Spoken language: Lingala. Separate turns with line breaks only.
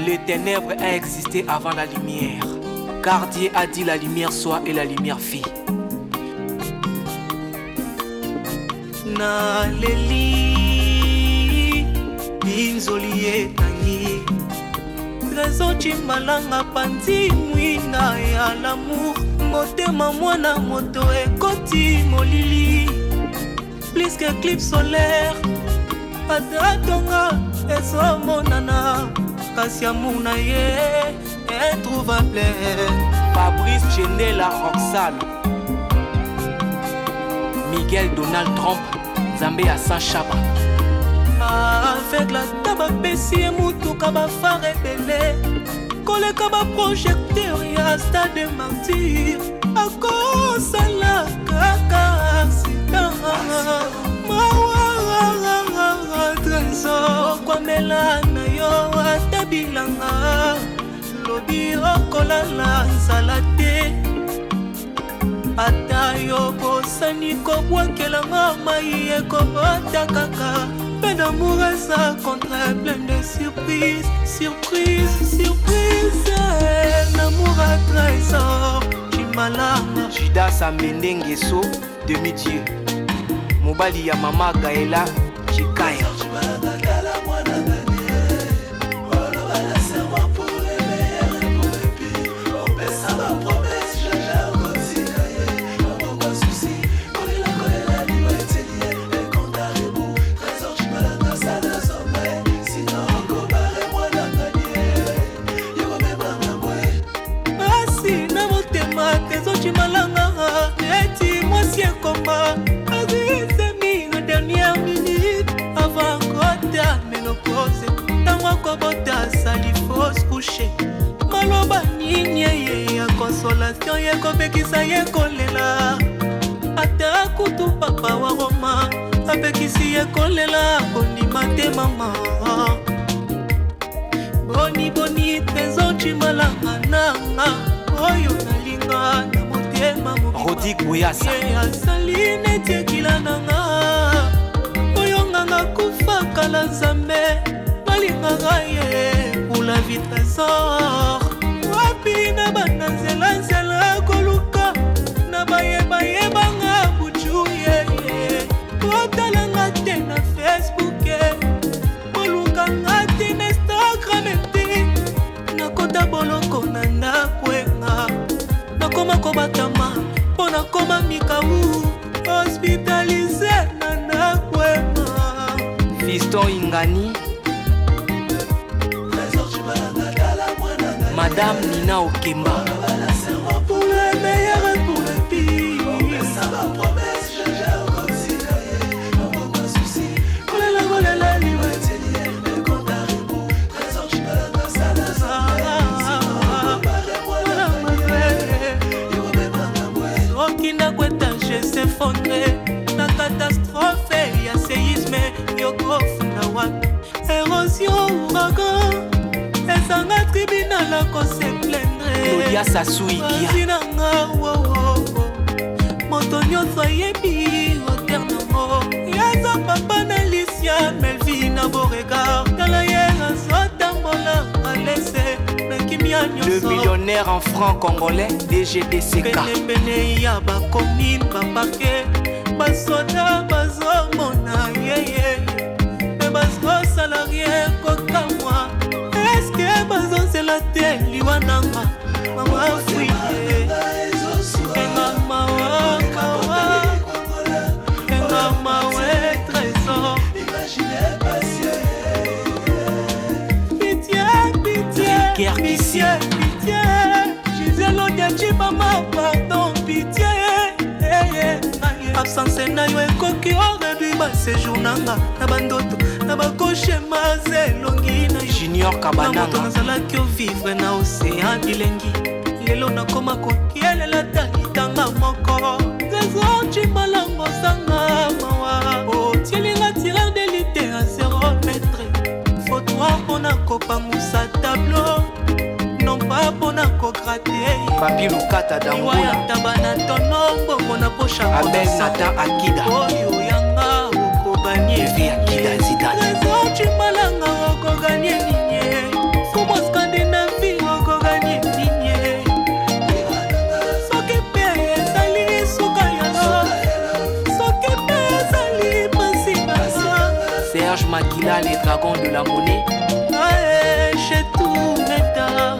Les ténèbres a existé avant la lumière, car Dieu a dit la lumière soit et la lumière fit.
Naleli inzoli etangi Trésor Chimbalanga pandi mwina ya l'amour motema mwana moto ekoti molili plus que clip solaire atatonga ezomonana kasi amuna ye introuvable.
Fabrice Chendela Roxane, Miguel Donald Trump, Zambé à Saint-Chaba.
Avec la taba pessi et mutuka ba fare belé koleka ba projecteur ya stade martyr akosala kaka accident mawa trésor kwamela na yo atabilanga lobi okolala nzala te ata yo bosani kobwakelanga mai ekobota kaka. Peine d'amour et ça contre plein de surprises. Surprise, surprise. L'amour à trésor Chimbalanga.
Judas Amendengeso, demi-dieu. Mobali ya mama Gaëla Chikaya.
Chimbalanga, eti mwasi ekoma azisemi na dernière minute avant kota ménopause tango akobota sali fausse coucher maloba nini ye ya consolation ye kobekisa ye kolela ata kutu papa wa Roma apekisi ye kolela kondima te mama boni boni Trésor Chimbalanga nanga oyo nalinga na motema
Rodi Bouyasa
asali neti ekila nanga oyo nganga kufa kala nzambe balinganga ye pour la vie Trésor wapi na banda nzela koluka na bayebayebanga buju yeye kotalanga te na Facebook kolukanga te na Instagram te nakota boloko na ndakwenga nakoma kobatama mpo nakoma mikau hospitalize na ndakwema.
Fiston Ingani, Madame Nina Okemba.
Pour le meilleur et pour le pire. S'effondrer la catastrophe ya séisme yokofunda wapi érosion ouragan ezanga tribunal akose
Claudia Sasuikia
plaindre moto nyonso ayebi oternamo yaza papa na Licia Melvina Beauregard tala ye azotambola alese na kimia nyonso.
Le millionnaire en franc congolais DGDCK
penepene ya bakomi baparke basoda bazomona yeye me bazosala rien kokamwa eske bazozela te liwananga mama fuye engamawe Trésor pitié pitié pitié Gisèle Odiachimama pardon pitié absence na yo ekoki orebi baséjour nanga na bandoto na bakoshema zelongi na
Junior Kabananga
nazalaki ovivre na océan bilengi lelo nakoma kokielela talitanga moko Trésor Chimbalanga osanga mawa otielinga tireur d'élite à 0 mètre fautoir mpona kopangusa tableau non pas mpona kokrate
Papi Lukata Dangola
tabana tonombo mpona pocha
Abel Nathan Akida
oyo yanga okoganie
Akida Zidane
Trésor Chimbalanga okoganie ninye fumoska
Makila, les dragons de la monnaie.
Ae, chez tout meta